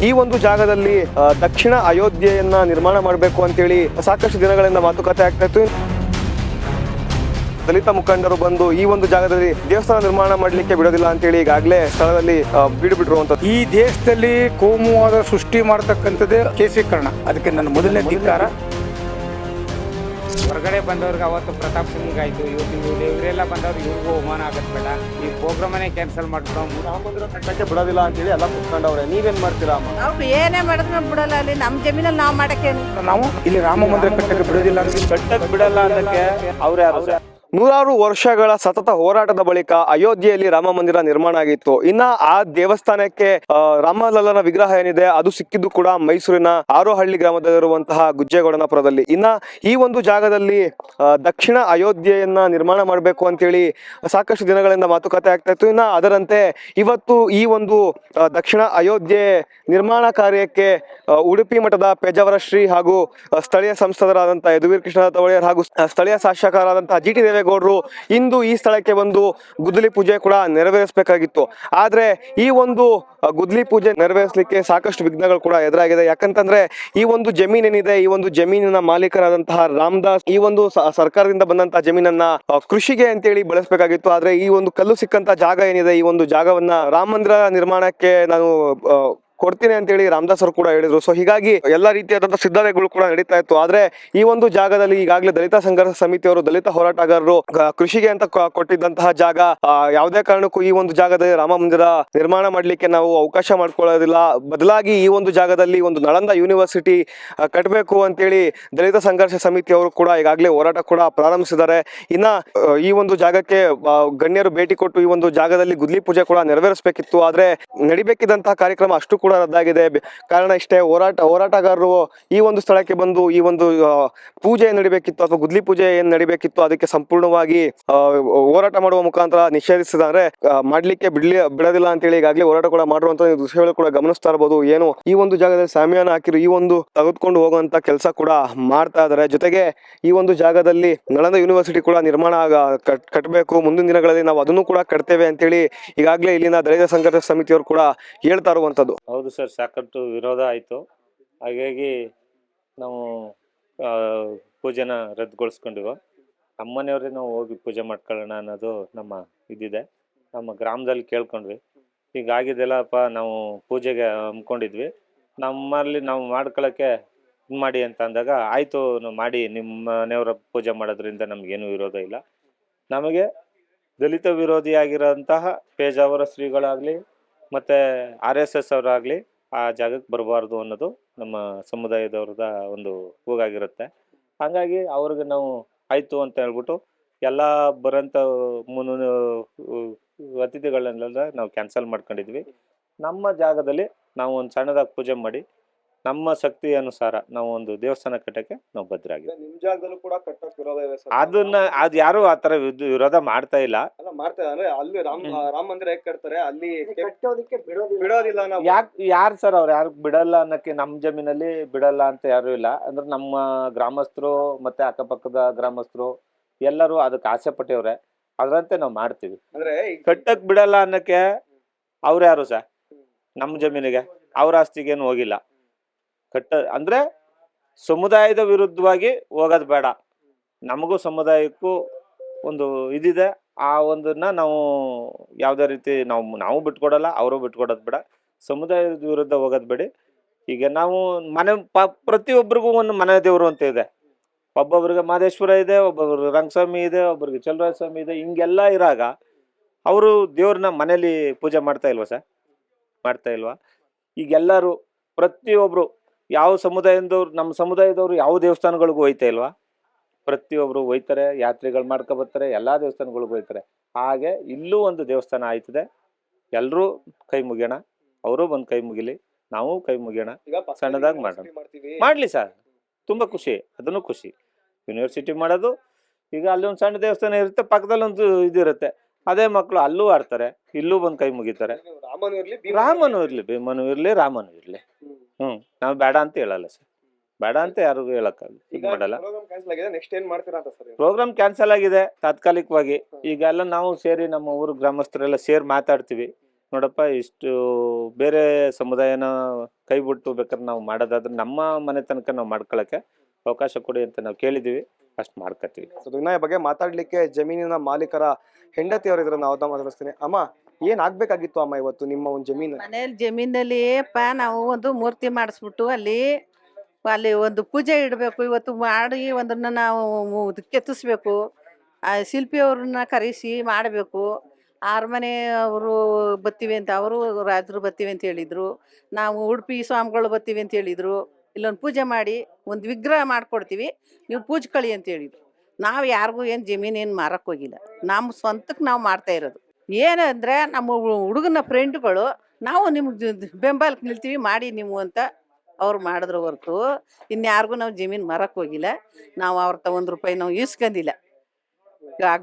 ಈ ಒಂದು ಜಾಗದಲ್ಲಿ ದಕ್ಷಿಣ ಅಯೋಧ್ಯೆಯನ್ನ ನಿರ್ಮಾಣ ಮಾಡಬೇಕು ಅಂತೇಳಿ ಸಾಕಷ್ಟು ದಿನಗಳಿಂದ ಮಾತುಕತೆ ಆಗ್ತಾ ಇತ್ತು. ದಲಿತ ಮುಖಂಡರು ಬಂದು ಈ ಒಂದು ಜಾಗದಲ್ಲಿ ದೇವಸ್ಥಾನ ನಿರ್ಮಾಣ ಮಾಡಲಿಕ್ಕೆ ಬಿಡೋದಿಲ್ಲ ಅಂತೇಳಿ ಈಗಾಗಲೇ ಸ್ಥಳದಲ್ಲಿ ಬಿಡುವಂಥದ್ದು. ಈ ದೇಶದಲ್ಲಿ ಕೋಮುವಾದ ಸೃಷ್ಟಿ ಮಾಡತಕ್ಕಂಥದ್ದೇ ಕೇಸೀಕರಣ. ಅದಕ್ಕೆ ನನ್ನ ಮೊದಲನೇ ಧಿಕ್ಕಾರ. ಹೊರಗಡೆ ಬಂದವ್ರಿಗೆ ಅವತ್ತು ಪ್ರತಾಪ್ ಸಿಂಗ್ ಆಯ್ತು, ಇವರೆಲ್ಲ ಬಂದವ್ರು ಇವ್ರಿಗೂ ಅವಮಾನ ಆಗತ್ ಬೇಡ, ಈ ಪ್ರೋಗ್ರಾಮನ್ನೇ ಕ್ಯಾನ್ಸಲ್ ಮಾಡ್ಕೊಂಡು ರಾಮ ಮಂದಿರ ಕಟ್ಟಕ್ಕೆ ಬಿಡೋದಿಲ್ಲ ಅಂತೇಳಿ ಎಲ್ಲ ಕುತ್ಕೊಂಡವ್ರೆ. ನೀವೇನ್ ಮಾಡ್ತೀರಾ? ಅವ್ರು ಏನೇ ಮಾಡಿದ್ರು ಬಿಡಲ್ಲ. ಅಲ್ಲಿ ನಮ್ಮ ಜಮೀನಲ್ಲಿ ನಾವು ಮಾಡಕ್ಕೇನು, ನಾವು ಇಲ್ಲಿ ರಾಮ ಮಂದಿರ ಕಟ್ಟಕ್ಕೆ ಬಿಡೋದಿಲ್ಲ, ಕಟ್ಟಕ್ ಬಿಡಲ್ಲ ಅನ್ನಕ್ಕೆ ಅವ್ರು ಯಾರು? ನೂರಾರು ವರ್ಷಗಳ ಸತತ ಹೋರಾಟದ ಬಳಿಕ ಅಯೋಧ್ಯೆಯಲ್ಲಿ ರಾಮ ಮಂದಿರ ನಿರ್ಮಾಣ ಆಗಿತ್ತು. ಇನ್ನ ಆ ದೇವಸ್ಥಾನಕ್ಕೆ ರಾಮಲಲ್ಲನ ವಿಗ್ರಹ ಏನಿದೆ ಅದು ಸಿಕ್ಕಿದ್ದು ಕೂಡ ಮೈಸೂರಿನ ಆರೋಹಳ್ಳಿ ಗ್ರಾಮದಲ್ಲಿರುವಂತಹ ಗುಜ್ಜೇಗೌಡನಪುರದಲ್ಲಿ. ಇನ್ನ ಈ ಒಂದು ಜಾಗದಲ್ಲಿ ದಕ್ಷಿಣ ಅಯೋಧ್ಯೆಯನ್ನ ನಿರ್ಮಾಣ ಮಾಡಬೇಕು ಅಂತೇಳಿ ಸಾಕಷ್ಟು ದಿನಗಳಿಂದ ಮಾತುಕತೆ ಆಗ್ತಾ ಇತ್ತು. ಇನ್ನ ಅದರಂತೆ ಇವತ್ತು ಈ ಒಂದು ದಕ್ಷಿಣ ಅಯೋಧ್ಯೆ ನಿರ್ಮಾಣ ಕಾರ್ಯಕ್ಕೆ ಉಡುಪಿ ಮಠದ ಪೇಜಾವರ ಶ್ರೀ ಹಾಗೂ ಸ್ಥಳೀಯ ಸಂಸದರಾದಂತಹ ಯದುವೀರ್ ಕೃಷ್ಣದತ್ತ ಒಡೆಯರ್ ಹಾಗೂ ಸ್ಥಳೀಯ ಶಾಸಕರಾದಂತಹ ಜಿ.ಟಿ. ದೇವೇಗೌಡರು ಇಂದು ಈ ಸ್ಥಳಕ್ಕೆ ಬಂದು ಗುದ್ದಲಿ ಪೂಜೆ ಕೂಡ ನೆರವೇರಿಸಬೇಕಾಗಿತ್ತು. ಆದ್ರೆ ಈ ಒಂದು ಗುದ್ದಲಿ ಪೂಜೆ ನೆರವೇರಿಸಲಿಕ್ಕೆ ಸಾಕಷ್ಟು ವಿಘ್ನಗಳು ಕೂಡ ಎದುರಾಗಿದೆ. ಯಾಕಂತಂದ್ರೆ ಈ ಒಂದು ಜಮೀನೇನಿದೆ, ಈ ಒಂದು ಜಮೀನಿನ ಮಾಲೀಕರಾದಂತಹ ರಾಮದಾಸ್ ಈ ಒಂದು ಸರ್ಕಾರದಿಂದ ಬಂದಂತಹ ಜಮೀನನ್ನ ಕೃಷಿಗೆ ಅಂತೇಳಿ ಬಳಸಬೇಕಾಗಿತ್ತು. ಆದ್ರೆ ಈ ಒಂದು ಕಲ್ಲು ಸಿಕ್ಕಂತ ಜಾಗ ಏನಿದೆ, ಈ ಒಂದು ಜಾಗವನ್ನ ರಾಮ ಮಂದಿರ ನಿರ್ಮಾಣಕ್ಕೆ ನಾನು ಕೊಡ್ತೀನಿ ಅಂತೇಳಿ ರಾಮದಾಸ್ ಅವರು ಕೂಡ ಹೇಳಿದ್ರು. ಸೊ ಹೀಗಾಗಿ ಎಲ್ಲಾ ರೀತಿಯಾದಂತಹ ಸಿದ್ಧತೆಗಳು ಕೂಡ ನಡೀತಾ ಇತ್ತು. ಆದ್ರೆ ಈ ಒಂದು ಜಾಗದಲ್ಲಿ ಈಗಾಗಲೇ ದಲಿತ ಸಂಘರ್ಷ ಸಮಿತಿಯವರು, ದಲಿತ ಹೋರಾಟಗಾರರು ಕೃಷಿಗೆ ಅಂತ ಕೊಟ್ಟಿದ್ದಂತಹ ಜಾಗ, ಯಾವುದೇ ಕಾರಣಕ್ಕೂ ಈ ಒಂದು ಜಾಗದಲ್ಲಿ ರಾಮ ಮಂದಿರ ನಿರ್ಮಾಣ ಮಾಡ್ಲಿಕ್ಕೆ ನಾವು ಅವಕಾಶ ಮಾಡ್ಕೊಳ್ಳೋದಿಲ್ಲ, ಬದಲಾಗಿ ಈ ಒಂದು ಜಾಗದಲ್ಲಿ ಒಂದು ನಳಂದ ಯೂನಿವರ್ಸಿಟಿ ಕಟ್ಟಬೇಕು ಅಂತೇಳಿ ದಲಿತ ಸಂಘರ್ಷ ಸಮಿತಿಯವರು ಕೂಡ ಈಗಾಗಲೇ ಹೋರಾಟ ಕೂಡ ಪ್ರಾರಂಭಿಸಿದ್ದಾರೆ. ಇನ್ನ ಈ ಒಂದು ಜಾಗಕ್ಕೆ ಗಣ್ಯರು ಭೇಟಿ ಕೊಟ್ಟು ಈ ಒಂದು ಜಾಗದಲ್ಲಿ ಗುದ್ಲಿ ಪೂಜೆ ಕೂಡ ನೆರವೇರಿಸಬೇಕಿತ್ತು. ಆದ್ರೆ ನಡಿಬೇಕಿದ್ದಂತಹ ಕಾರ್ಯಕ್ರಮ ಅಷ್ಟು ಕೂಡ ರದ್ದಾಗಿದೆ. ಕಾರಣ ಇಷ್ಟೇ, ಹೋರಾಟಗಾರರು ಈ ಒಂದು ಸ್ಥಳಕ್ಕೆ ಬಂದು ಈ ಒಂದು ಪೂಜೆ ಏನ್ ನಡಿಬೇಕಿತ್ತು ಅಥವಾ ಗುದ್ಲಿ ಪೂಜೆ ಏನ್ ನಡಿಬೇಕಿತ್ತು ಅದಕ್ಕೆ ಸಂಪೂರ್ಣವಾಗಿ ಹೋರಾಟ ಮಾಡುವ ಮುಖಾಂತರ ನಿಷೇಧಿಸಿದ್ದಾರೆ. ಮಾಡ್ಲಿಕ್ಕೆ ಬಿಡೋದಿಲ್ಲ ಅಂತೇಳಿ ಈಗಾಗಲೇ ಹೋರಾಟ ಕೂಡ ಮಾಡಿರುವಂತ ದೃಶ್ಯಗಳು ಕೂಡ ಗಮನಿಸ್ತಾ ಇರಬಹುದು. ಏನು ಈ ಒಂದು ಜಾಗದಲ್ಲಿ ಸಾಮ್ಯಾನ ಹಾಕಿರು ಈ ಒಂದು ತೆಗೆದುಕೊಂಡು ಹೋಗುವಂತ ಕೆಲಸ ಕೂಡ ಮಾಡ್ತಾ ಇದ್ದಾರೆ. ಜೊತೆಗೆ ಈ ಒಂದು ಜಾಗದಲ್ಲಿ ನಳಂದ ಯೂನಿವರ್ಸಿಟಿ ಕೂಡ ನಿರ್ಮಾಣ ಕಟ್ಟಬೇಕು, ಮುಂದಿನ ದಿನಗಳಲ್ಲಿ ನಾವು ಅದನ್ನು ಕೂಡ ಕಟ್ತೇವೆ ಅಂತೇಳಿ ಈಗಾಗಲೇ ಇಲ್ಲಿನ ದಲಿತ ಸಂಘರ್ಷ ಸಮಿತಿಯವರು ಕೂಡ ಹೇಳ್ತಾ ಇರುವಂತದ್ದು. ಹೌದು ಸರ್, ಸಾಕಷ್ಟು ವಿರೋಧ ಆಯಿತು. ಹಾಗಾಗಿ ನಾವು ಪೂಜೆನ ರದ್ದುಗೊಳಿಸ್ಕೊಂಡಿವ. ನಮ್ಮನೆಯವ್ರಿಗೆ ನಾವು ಹೋಗಿ ಪೂಜೆ ಮಾಡ್ಕೊಳ್ಳೋಣ ಅನ್ನೋದು ನಮ್ಮ ಇದಿದೆ. ನಮ್ಮ ಗ್ರಾಮದಲ್ಲಿ ಕೇಳ್ಕೊಂಡ್ವಿ, ಹೀಗಾಗಿದೆಲ್ಲಪ್ಪ, ನಾವು ಪೂಜೆಗೆ ಹಮ್ಮಿಕೊಂಡಿದ್ವಿ, ನಮ್ಮಲ್ಲಿ ನಾವು ಮಾಡ್ಕೊಳ್ಳೋಕ್ಕೆ ಇದು ಮಾಡಿ ಅಂತ ಅಂದಾಗ ಆಯಿತು ನಾವು ಮಾಡಿ, ನಿಮ್ಮ ಮನೆಯವರ ಪೂಜೆ ಮಾಡೋದ್ರಿಂದ ನಮಗೇನು ವಿರೋಧ ಇಲ್ಲ. ನಮಗೆ ದಲಿತ ವಿರೋಧಿಯಾಗಿರೋಂತಹ ಪೇಜಾವರ ಶ್ರೀಗಳಾಗಲಿ ಮತ್ತು RSS ಅವರಾಗಲಿ ಆ ಜಾಗಕ್ಕೆ ಬರಬಾರ್ದು ಅನ್ನೋದು ನಮ್ಮ ಸಮುದಾಯದವ್ರದ ಒಂದು ಕೂಗಾಗಿರುತ್ತೆ. ಹಾಗಾಗಿ ಅವ್ರಿಗೆ ನಾವು ಆಯಿತು ಅಂತ ಹೇಳ್ಬಿಟ್ಟು ಎಲ್ಲ ಬರೋಂಥ ಅತಿಥಿಗಳನ್ನೆಲ್ಲ ನಾವು ಕ್ಯಾನ್ಸಲ್ ಮಾಡ್ಕೊಂಡಿದ್ವಿ. ನಮ್ಮ ಜಾಗದಲ್ಲಿ ನಾವು ಒಂದು ಸಣ್ಣದಾಗಿ ಪೂಜೆ ಮಾಡಿ ನಮ್ಮ ಶಕ್ತಿ ಅನುಸಾರ ನಾವು ಒಂದು ದೇವಸ್ಥಾನ ಕಟ್ಟಕ್ಕೆ ನಾವು ಬದ್ಧರಾಗಿದ್ದೀವಿ. ನಿಮ್ ಜಾಗದಲ್ಲೂ ಕೂಡ ಕಟ್ಟಕ್ಕೆ ವಿರೋಧ ಇದೆ ಸರ್? ಅದನ್ನ ಅದು ಯಾರು ಆತರ ವಿರೋಧ ಮಾಡ್ತಾ ಇಲ್ಲ. ಅಂದ್ರೆ ಅಲ್ಲಿ ರಾಮ ಮಂದಿರ ಹೇಗೆ ಕಟ್ತಾರೆ, ಅಲ್ಲಿ ಬಿಡೋದಿಲ್ಲ ನಾವು. ಯಾರು ಸರ್ ಅವ್ರು ಯಾರು ಬಿಡಲ್ಲ ಅನ್ನಕ್ಕೆ? ನಮ್ಮ ಜಮೀನಲ್ಲಿ ಬಿಡಲ್ಲ ಅಂತ ಯಾರು ಇಲ್ಲ. ಅಂದ್ರೆ ನಮ್ಮ ಗ್ರಾಮಸ್ಥರು ಮತ್ತೆ ಅಕ್ಕಪಕ್ಕದ ಗ್ರಾಮಸ್ಥರು ಎಲ್ಲರೂ ಅದಕ್ಕೆ ಆಸೆ ಪಟ್ಟಿವ್ರೆ, ಅದರಂತೆ ನಾವು ಮಾಡ್ತೀವಿ. ಅಂದ್ರೆ ಕಟ್ಟಕ್ ಬಿಡಲ್ಲ ಅನ್ನಕ್ಕೆ ಅವ್ರು ಯಾರು ಸರ್? ನಮ್ಮ ಜಮೀನಿಗೆ ಅವ್ರ ಆಸ್ತಿಗೇನು ಹೋಗಿಲ್ಲ. ಅಂದ್ರೆ ಸಮುದಾಯದ ವಿರುದ್ಧವಾಗಿ ಹೋಗೋದು ಬೇಡ, ನಮಗೂ ಸಮುದಾಯಕ್ಕೂ ಒಂದು ಇದಿದೆ. ಆ ಒಂದನ್ನ ನಾವು ಯಾವುದೇ ರೀತಿ ನಾವು ಬಿಟ್ಕೊಡಲ್ಲ, ಅವರು ಬಿಟ್ಕೊಡೋದು ಬೇಡ. ಸಮುದಾಯದ ವಿರುದ್ಧ ಹೋಗೋದು ಬೇಡಿ. ಈಗ ನಾವು ಪ್ರತಿಯೊಬ್ಬರಿಗೂ ಒಂದು ಮನೆ ದೇವರು ಅಂತ ಇದೆ. ಒಬ್ಬೊಬ್ರಿಗೆ ಮಾದೇಶ್ವರ ಇದೆ, ಒಬ್ಬೊಬ್ರಿಗೆ ರಂಗಸ್ವಾಮಿ ಇದೆ, ಒಬ್ಬರಿಗೆ ಚಲರಾಯ ಸ್ವಾಮಿ ಇದೆ. ಹಿಂಗೆಲ್ಲ ಇರಾಗ ಅವರು ದೇವ್ರನ್ನ ಮನೇಲಿ ಪೂಜೆ ಮಾಡ್ತಾ ಇಲ್ವಾ ಸರ್? ಮಾಡ್ತಾ ಇಲ್ವಾ? ಈಗೆಲ್ಲರೂ ಪ್ರತಿಯೊಬ್ರು ಯಾವ ಸಮುದಾಯದವ್ರು, ನಮ್ಮ ಸಮುದಾಯದವರು ಯಾವ ದೇವಸ್ಥಾನಗಳಿಗೂ ಹೋಯ್ತಾ ಇಲ್ವಾ? ಪ್ರತಿಯೊಬ್ರು ಹೋಯ್ತಾರೆ, ಯಾತ್ರೆಗಳು ಮಾಡ್ಕೊ ಬರ್ತಾರೆ, ಎಲ್ಲಾ ದೇವಸ್ಥಾನಗಳಿಗೂ ಹೋಯ್ತಾರೆ. ಹಾಗೆ ಇಲ್ಲೂ ಒಂದು ದೇವಸ್ಥಾನ ಆಯ್ತದೆ. ಎಲ್ಲರೂ ಕೈ ಮುಗಿಯೋಣ, ಅವರು ಬಂದು ಕೈ ಮುಗಿಲಿ, ನಾವು ಕೈ ಮುಗಿಯೋಣ, ಸಣ್ಣದಾಗಿ ಮಾಡೋಣ. ಮಾಡ್ಲಿ ಸರ್, ತುಂಬಾ ಖುಷಿ, ಅದನ್ನು ಖುಷಿ. ಯೂನಿವರ್ಸಿಟಿ ಮಾಡೋದು, ಈಗ ಅಲ್ಲಿ ಒಂದು ಸಣ್ಣ ದೇವಸ್ಥಾನ ಇರುತ್ತೆ, ಪಕ್ಕದಲ್ಲಿ ಒಂದು ಇದಿರುತ್ತೆ, ಅದೇ ಮಕ್ಕಳು ಅಲ್ಲೂ ಆಡ್ತಾರೆ, ಇಲ್ಲೂ ಬಂದು ಕೈ ಮುಗಿತಾರೆ. ರಾಮನು ಇರ್ಲಿ, ಭೀಮನು ಇರ್ಲಿ, ರಾಮನು ಇರ್ಲಿ. ನಾವು ಬೇಡ ಅಂತ ಹೇಳಲ್ಲ ಸರ್, ಬೇಡ ಅಂತ ಯಾರಿಗೂ ಹೇಳಕ್ಕಾಗಲ್ಲ. ಪ್ರೋಗ್ರಾಮ್ ಕ್ಯಾನ್ಸಲ್ ಆಗಿದೆ ತಾತ್ಕಾಲಿಕವಾಗಿ. ಈಗ ಎಲ್ಲ ನಾವು ಸೇರಿ ನಮ್ಮ ಊರು ಗ್ರಾಮಸ್ಥರೆಲ್ಲ ಸೇರಿ ಮಾತಾಡ್ತೀವಿ. ನೋಡಪ್ಪ ಇಷ್ಟು ಬೇರೆ ಸಮುದಾಯನ ಕೈ ಬಿಟ್ಟು ಬೇಕಾದ್ರೆ ನಾವು ಮಾಡೋದಾದ್ರೆ ನಮ್ಮ ಮನೆ ತನಕ ನಾವು ಮಾಡ್ಕೊಳಕ್ಕೆ ಅವಕಾಶ ಕೊಡಿ ಅಂತ ನಾವು ಕೇಳಿದ್ದೀವಿ, ಅಷ್ಟು ಮಾಡ್ಕೊತೀವಿ. ಇನ್ನ ಈ ಬಗ್ಗೆ ಮಾತಾಡ್ಲಿಕ್ಕೆ ಜಮೀನಿನ ಮಾಲೀಕರ ಹೆಂಡತಿ ಅವರು ಇದ್ರ ನಾವು ಮಾತಾಡಿಸ್ತೀನಿ. ಅಮ್ಮ, ಏನ್ ಆಗ್ಬೇಕಾಗಿತ್ತು ಅಮ್ಮ ಇವತ್ತು ನಿಮ್ಮ ಒಂದು ಜಮೀನು? ಮನೇಲಿ ಜಮೀನಲ್ಲಿ ನಾವು ಒಂದು ಮೂರ್ತಿ ಮಾಡಿಸ್ಬಿಟ್ಟು ಅಲ್ಲಿ ಒಂದು ಪೂಜೆ ಇಡಬೇಕು. ಇವತ್ತು ಮಾಡಿ ಒಂದನ್ನ ನಾವು ಕೆತ್ತಿಸ್ಬೇಕು. ಆ ಶಿಲ್ಪಿಯವ್ರನ್ನ ಕರೆಸಿ ಮಾಡಬೇಕು. ಆರಮನೆ ಅವರು ಬರ್ತೀವಿ ಅಂತ, ಅವರು ರಾಜರು ಬರ್ತೀವಿ ಅಂತ ಹೇಳಿದ್ರು. ನಾವು ಉಡುಪಿ ಸ್ವಾಮಿಗಳು ಬರ್ತೀವಿ ಅಂತ ಹೇಳಿದ್ರು. ಇಲ್ಲೊಂದು ಪೂಜೆ ಮಾಡಿ ಒಂದು ವಿಗ್ರಹ ಮಾಡ್ಕೊಡ್ತೀವಿ, ನೀವು ಪೂಜ್ಕೊಳ್ಳಿ ಅಂತ ಹೇಳಿದ್ರು. ನಾವು ಯಾರಿಗೂ ಏನು ಜಮೀನೇನು ಮಾರಕ್ಕೆ ಹೋಗಿಲ್ಲ, ನಮ್ಮ ಸ್ವಂತಕ್ಕೆ ನಾವು ಮಾಡ್ತಾ ಇರೋದು. ಏನಂದರೆ ನಮ್ಮ ಹುಡುಗನ ಫ್ರೆಂಡ್ಗಳು ನಾವು ನಿಮ್ಗೆ ಬೆಂಬಲಕ್ಕೆ ನಿಲ್ತೀವಿ ಮಾಡಿ ನೀವು ಅಂತ ಅವ್ರು ಮಾಡಿದ್ರು ಹೊರತು ಇನ್ಯಾರಿಗೂ ನಾವು ಜಮೀನು ಮಾರಕ್ಕೆ ಹೋಗಿಲ್ಲ. ನಾವು ಅವ್ರ ₹1 ನಾವು ಇಸ್ಕೊಂಡಿಲ್ಲ.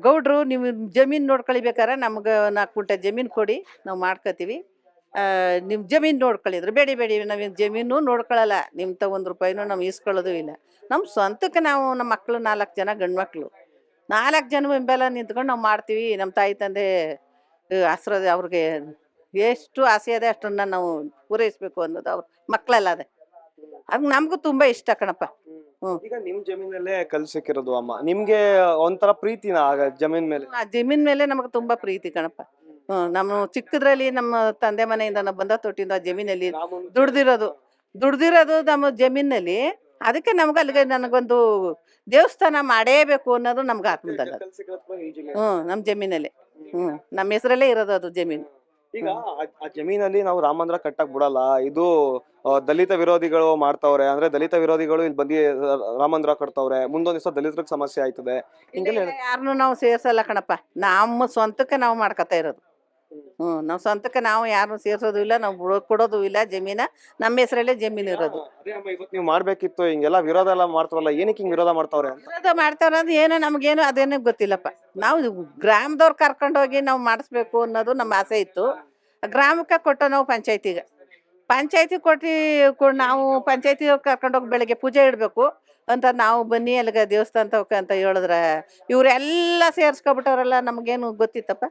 ಗೌಡ್ರು ನೀವು ಜಮೀನು ನೋಡ್ಕೊಳಿಬೇಕಾರೆ ನಮ್ಗೆ 4 ಗುಂಟೆ ಜಮೀನು ಕೊಡಿ, ನಾವು ಮಾಡ್ಕೋತೀವಿ. ನಿಮ್ಮ ಜಮೀನು ನೋಡ್ಕೊಳ್ಳಿದ್ರು ಬೇಡಿ ನಾವು ಜಮೀನು ನೋಡ್ಕೊಳ್ಳಲ್ಲ, ನಿಮ್ಮ ₹1 ನಾವು ಇಸ್ಕೊಳ್ಳೋದು ಇಲ್ಲ. ನಮ್ಮ ಸ್ವಂತಕ್ಕೆ ನಾವು ನಮ್ಮ ಮಕ್ಕಳು 4 ಜನ ಗಂಡು ಮಕ್ಕಳು 4 ಜನ ಬೆಂಬಲ ನಿಂತ್ಕೊಂಡು ನಾವು ಮಾಡ್ತೀವಿ. ನಮ್ಮ ತಾಯಿ ತಂದೆ ಆಸರದ ಅವ್ರಿಗೆ ಎಷ್ಟು ಆಸೆ ಇದೆ ಅಷ್ಟನ್ನ ನಾವು ಪೂರೈಸಬೇಕು ಅನ್ನೋದು ಅವ್ರ ಮಕ್ಕಳೆಲ್ಲ ಅದೇ. ಅದು ನಮಗೂ ತುಂಬ ಇಷ್ಟ ಕಣಪ್ಪ. ಈಗ ನಿಮ್ ಜಮೀನಲ್ಲೇ ಕಲ್ ಸಿಕ್ಕಿರೋದು ಅಮ್ಮ, ನಿಮ್ಗೆ ಒಂಥರ ಪ್ರೀತಿನ ಜಮೀನ್ ಮೇಲೆ? ಆ ಜಮೀನ್ ಮೇಲೆ ನಮಗೆ ತುಂಬಾ ಪ್ರೀತಿ ಕಣಪ್ಪ. ನಮ್ಮ ಚಿಕ್ಕದ್ರಲ್ಲಿ ನಮ್ಮ ತಂದೆ ಮನೆಯಿಂದ ನಾವು ಬಂದ ತೊಟ್ಟಿಂದ ಆ ಜಮೀನಲ್ಲಿ ದುಡ್ದಿರೋದು ನಮ್ಮ ಜಮೀನಲ್ಲಿ. ಅದಕ್ಕೆ ನಮ್ಗೆ ಅಲ್ಲಿಗೆ ನನಗೊಂದು ದೇವಸ್ಥಾನ ಮಾಡೇಬೇಕು ಅನ್ನೋದು ನಮ್ಗೆ ಆತ್ಮದಲ್ಲ. ನಮ್ಮ ಜಮೀನಲ್ಲಿ ನಮ್ಮ ಹೆಸರಲ್ಲೇ ಇರೋದು ಅದು ಜಮೀನು. ಈಗ ಆ ಜಮೀನಲ್ಲಿ ನಾವು ರಾಮ ಮಂದಿರ ಕಟ್ಟಕ್ ಬಿಡಲ್ಲ, ಇದು ದಲಿತ ವಿರೋಧಿಗಳು ಮಾಡ್ತಾವ್ರೆ. ಅಂದ್ರೆ ದಲಿತ ವಿರೋಧಿಗಳು ಇಲ್ಲಿ ಬಂದು ರಾಮ ಮಂದಿರ ಕಟ್ತಾವ್ರೆ, ಮುಂದೊಂದ್ ದಿವಸ ದಲಿತರಿಗೆ ಸಮಸ್ಯೆ ಆಯ್ತದೆ, ಹಿಂಗೆಲ್ಲ ಯಾರನ್ನು ನಾವು ಸೇರ್ಸಲ್ಲ ಕಣಪ್ಪ. ನಮ್ಮ ಸ್ವಂತಕ್ಕೆ ನಾವು ಮಾಡ್ಕೊತಾ ಇರೋದು. ನಾವು ಸ್ವಂತಕ್ಕೆ ನಾವು ಯಾರನ್ನು ಸೇರ್ಸೋದು ಇಲ್ಲ, ನಾವು ಕೊಡೋದು ಇಲ್ಲ. ಜಮೀನ ನಮ್ಮ ಹೆಸರಲ್ಲೇ ಜಮೀನು ಇರೋದು. ಇವತ್ತು ನೀವು ಮಾಡ್ಬೇಕಿತ್ತು, ಹಿಂಗೆಲ್ಲ ವಿರೋಧ ಎಲ್ಲ ಮಾಡ್ತಾರಲ್ಲ, ಏನಕ್ಕೆ ಹಿಂಗ್ ವಿರೋಧ ಮಾಡ್ತಾವ್ರೆ ಅಂತ? ವಿರೋಧ ಮಾಡ್ತಾರ ಏನೋ ನಮ್ಗೇನು ಅದೇನೋ ಗೊತ್ತಿಲ್ಲಪ್ಪ. ನಾವು ಗ್ರಾಮದವ್ರು ಕರ್ಕೊಂಡೋಗಿ ನಾವು ಮಾಡಿಸ್ಬೇಕು ಅನ್ನೋದು ನಮ್ಮ ಆಸೆ ಇತ್ತು. ಗ್ರಾಮಕ್ಕೆ ಕೊಟ್ಟು ನಾವು ಪಂಚಾಯತಿ ಕೊಟ್ಟು ನಾವು ಪಂಚಾಯತಿ ಕರ್ಕೊಂಡೋಗಿ ಬೆಳಗ್ಗೆ ಪೂಜೆ ಇಡಬೇಕು ಅಂತ ನಾವು ಬನ್ನಿ ಅಲ್ಲಿಗೆ ದೇವಸ್ಥಾನ ಅಂತ ಹೇಳಿದ್ರೆ ಇವರೆಲ್ಲ ಸೇರ್ಸ್ಕೊಬಿಟ್ಟವ್ರಲ್ಲ. ನಮಗೇನು ಗೊತ್ತಿತ್ತಪ್ಪ,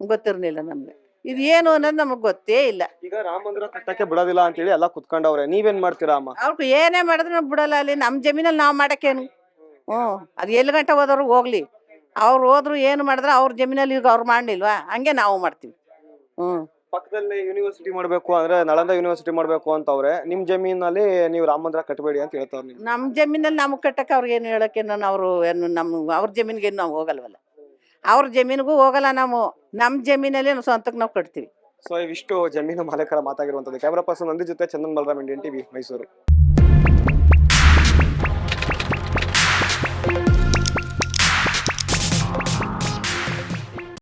ಗೊತ್ತಿರ್ಲಿಲ್ಲ ನಮ್ಗೆ ಇದು ಏನು ಅನ್ನೋದು ನಮಗ್ ಗೊತ್ತೇ ಇಲ್ಲ. ಈಗ ರಾಮ ಮಂದಿರ ಕಟ್ಟಕ್ಕೆ ಬಿಡೋದಿಲ್ಲ ಅಂತ ಹೇಳಿ ಎಲ್ಲ ಕುತ್ಕೊಂಡವ್ರೆ, ನೀವೇನ್ ಮಾಡ್ತೀರಾ ಅಮ್ಮ? ಅವ್ರು ಏನೇ ಮಾಡಿದ್ರು ನಾವು ಬಿಡಲ್ಲ. ಅಲ್ಲಿ ನಮ್ಮ ಜಮೀನಲ್ಲಿ ನಾವು ಮಾಡಕ್ಕೇನು? ಅದು ಎಲ್ಲಿ ಗಂಟೆ ಹೋದವ್ರು ಹೋಗ್ಲಿ, ಅವ್ರು ಹೋದ್ರು ಏನು ಮಾಡಿದ್ರೆ ಅವ್ರ ಜಮೀನಲ್ಲಿ ಈಗ ಅವ್ರು ಮಾಡ್ಲಿಲ್ವಾ, ಹಂಗೆ ನಾವು ಮಾಡ್ತೀವಿ. ಪಕ್ಕದಲ್ಲಿ ಯೂನಿವರ್ಸಿಟಿ ಮಾಡ್ಬೇಕು ಅಂದ್ರೆ ನಳಂದ ಯೂನಿವರ್ಸಿಟಿ ಮಾಡ್ಬೇಕು ಅಂತವ್ರೆ, ನಿಮ್ ಜಮೀನಲ್ಲಿ ನೀವು ರಾಮ ಮಂದಿರ ಕಟ್ಟಬೇಡಿ ಅಂತ ಹೇಳ್ತಾವ್ರೆ. ನಮ್ಮ ಜಮೀನಲ್ಲಿ ನಮಗೆ ಕಟ್ಟಕ್ಕೆ ಅವ್ರಿಗೆ ಏನು ಹೇಳಕ್ಕೆ ಅವರು ಏನು ಅವ್ರ ಜಮೀನಿಗೆ ನಾವು ಹೋಗಲ್ವಲ್ಲ, ಅವ್ರ ಜಮೀನಿಗೂ ಹೋಗಲ್ಲ ನಾವು. ನಮ್ಮ ಜಮೀನಲ್ಲಿ ನಾವು ಸ್ವಂತಕ್ಕೆ ನಾವು ಕಟ್ತೀವಿ. ಸೊ ಇವಿಷ್ಟು ಜಮೀನು ಮಾಲೀಕರ ಮಾತಾಗಿರುವಂತದ್ದು. ಕ್ಯಾಮರಾ ಪರ್ಸನ್ ನಂದಿ ಜೊತೆ ಚಂದನ್ ಬಲರಾಮ್, ಇಂಡಿಯನ್ ಟಿವಿ, ಮೈಸೂರು.